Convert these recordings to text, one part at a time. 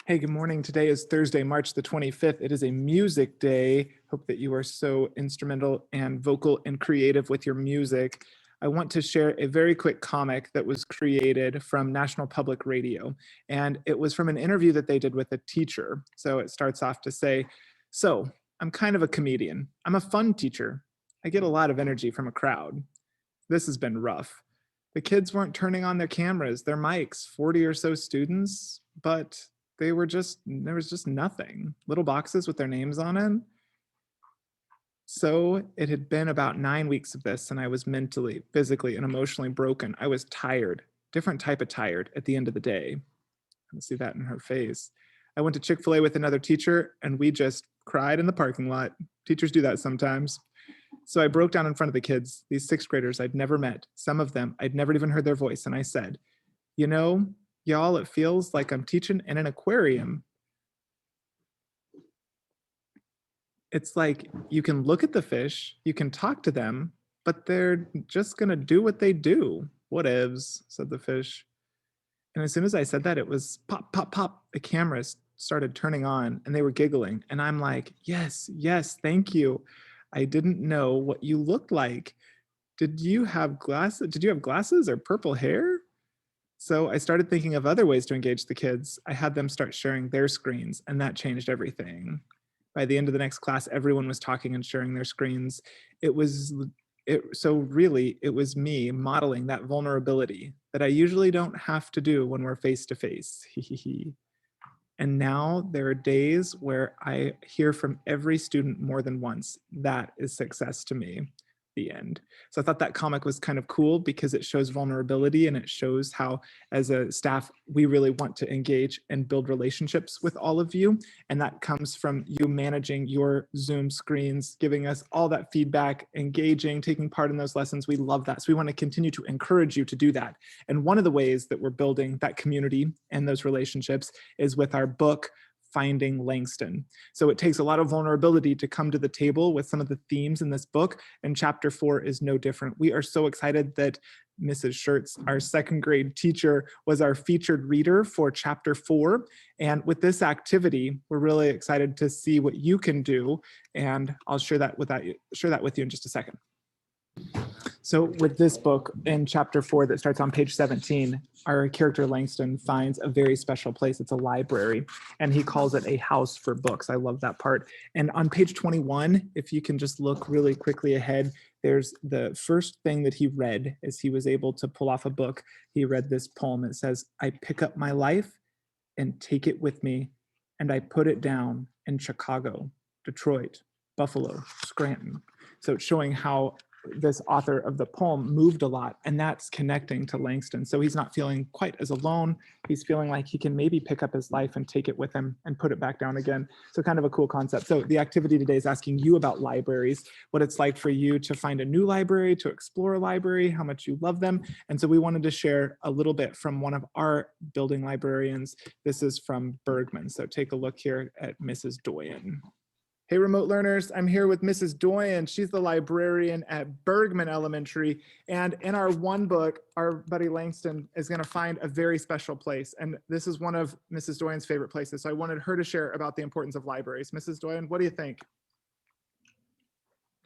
Hey, good morning. Today is Thursday, March the 25th. It is a music day. Hope that you are so instrumental and vocal and creative with your music. I want to share a very quick comic that was created from National Public Radio. And it was from an interview that they did with a teacher. So it starts off to say, "So I'm kind of a comedian. I'm a fun teacher. I get a lot of energy from a crowd. This has been rough. The kids weren't turning on their cameras, their mics, 40 or so students, but there was just nothing. Little boxes with their names on it. So it had been about 9 weeks of this, and I was mentally, physically, and emotionally broken. I was tired, different type of tired at the end of the day. I can see that in her face. I went to Chick-fil-A with another teacher, and we just cried in the parking lot. Teachers do that sometimes. So I broke down in front of the kids, these sixth graders I'd never met. Some of them, I'd never even heard their voice. And I said, you know, y'all, it feels like I'm teaching in an aquarium. It's like you can look at the fish, you can talk to them, but they're just going to do what they do. Whatevs, said the fish. And as soon as I said that, it was pop, pop, pop. The cameras started turning on and they were giggling. And I'm like, yes, yes, thank you. I didn't know what you looked like. Did you have glasses? Did you have glasses or purple hair? So I started thinking of other ways to engage the kids. I had them start sharing their screens, and that changed everything. By the end of the next class, everyone was talking and sharing their screens. It was so really it was me modeling that vulnerability that I usually don't have to do when we're face to face. And now there are days where I hear from every student more than once. That is success to me. The end. So I thought that comic was kind of cool because it shows vulnerability and it shows how, as a staff, we really want to engage and build relationships with all of you. And that comes from you managing your Zoom screens, giving us all that feedback, engaging, taking part in those lessons. We love that. So we want to continue to encourage you to do that. And one of the ways that we're building that community and those relationships is with our book, Finding Langston. So it takes a lot of vulnerability to come to the table with some of the themes in this book, and chapter 4 is no different. We are so excited that Mrs. Schertz, our second grade teacher, was our featured reader for chapter 4. And with this activity, we're really excited to see what you can do. And I'll share that with you in just a second. So with this book in chapter 4 that starts on page 17, our character Langston finds a very special place. It's a library, and he calls it a house for books. I love that part. And on page 21, if you can just look really quickly ahead, there's the first thing that he read as he was able to pull off a book. He read this poem. It says, "I pick up my life and take it with me, and I put it down in Chicago, Detroit, Buffalo, Scranton." So it's showing how this author of the poem moved a lot, and that's connecting to Langston. So he's not feeling quite as alone. He's feeling like he can maybe pick up his life and take it with him and put it back down again. So kind of a cool concept. So the activity today is asking you about libraries, what it's like for you to find a new library, to explore a library, how much you love them. And so we wanted to share a little bit from one of our building librarians. This is from Bergman. So take a look here at Mrs. Doyen. Hey, remote learners, I'm here with Mrs. Doyen. She's the librarian at Bergman Elementary. And in our one book, our buddy Langston is going to find a very special place. And this is one of Mrs. Doyen's favorite places. So I wanted her to share about the importance of libraries. Mrs. Doyen, what do you think?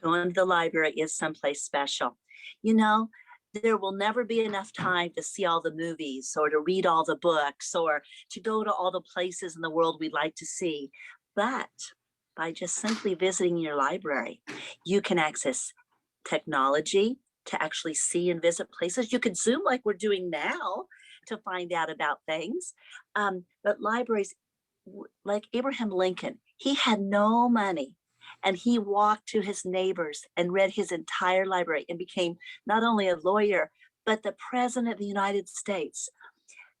Going to the library is someplace special. You know, there will never be enough time to see all the movies or to read all the books or to go to all the places in the world we'd like to see. But by just simply visiting your library, you can access technology to actually see and visit places. You could Zoom like we're doing now to find out about things. But libraries, like Abraham Lincoln, he had no money. And he walked to his neighbors and read his entire library and became not only a lawyer, but the president of the United States.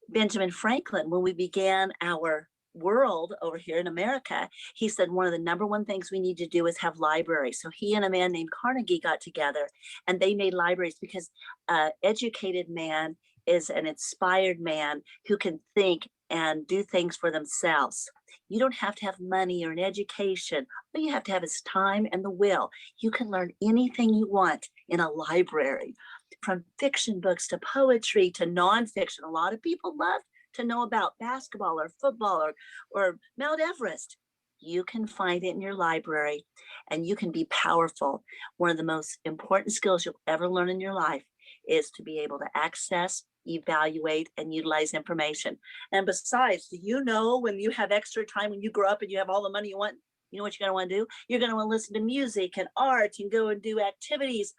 Benjamin Franklin, when we began our world over here in America, he said one of the number one things we need to do is have libraries. So he and a man named Carnegie got together and they made libraries because an educated man is an inspired man who can think and do things for themselves. You don't have to have money or an education. All you have to have is time and the will. You can learn anything you want in a library, from fiction books to poetry to nonfiction. A lot of people love to know about basketball or football or Mount Everest, you can find it in your library and you can be powerful. One of the most important skills you'll ever learn in your life is to be able to access, evaluate, and utilize information. And besides, do you know when you have extra time, when you grow up and you have all the money you want, you know what you're going to want to do? You're going to want to listen to music and art and go and do activities.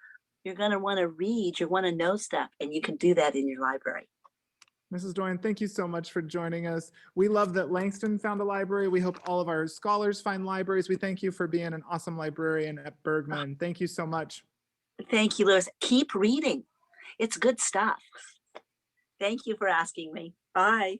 You're going to want to read, you want to know stuff, and you can do that in your library. Mrs. Doyen, thank you so much for joining us. We love that Langston found a library. We hope all of our scholars find libraries. We thank you for being an awesome librarian at Bergman. Thank you so much. Thank you, Lewis. Keep reading. It's good stuff. Thank you for asking me. Bye.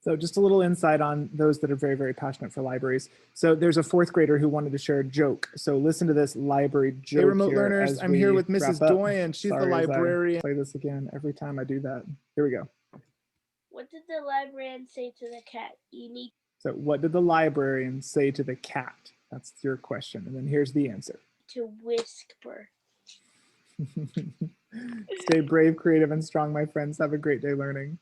So just a little insight on those that are very, very passionate for libraries. So there's a fourth grader who wanted to share a joke. So listen to this library joke. Hey, remote here learners, as I'm here we with Mrs. wrap up. Doyen. She's Sorry, the as I librarian. play this again every time I do that. Here we go. What did the librarian say to the cat? You need So what did the librarian say to the cat? That's your question. And then here's the answer. to whisper. Stay brave, creative, and strong, my friends. Have a great day learning.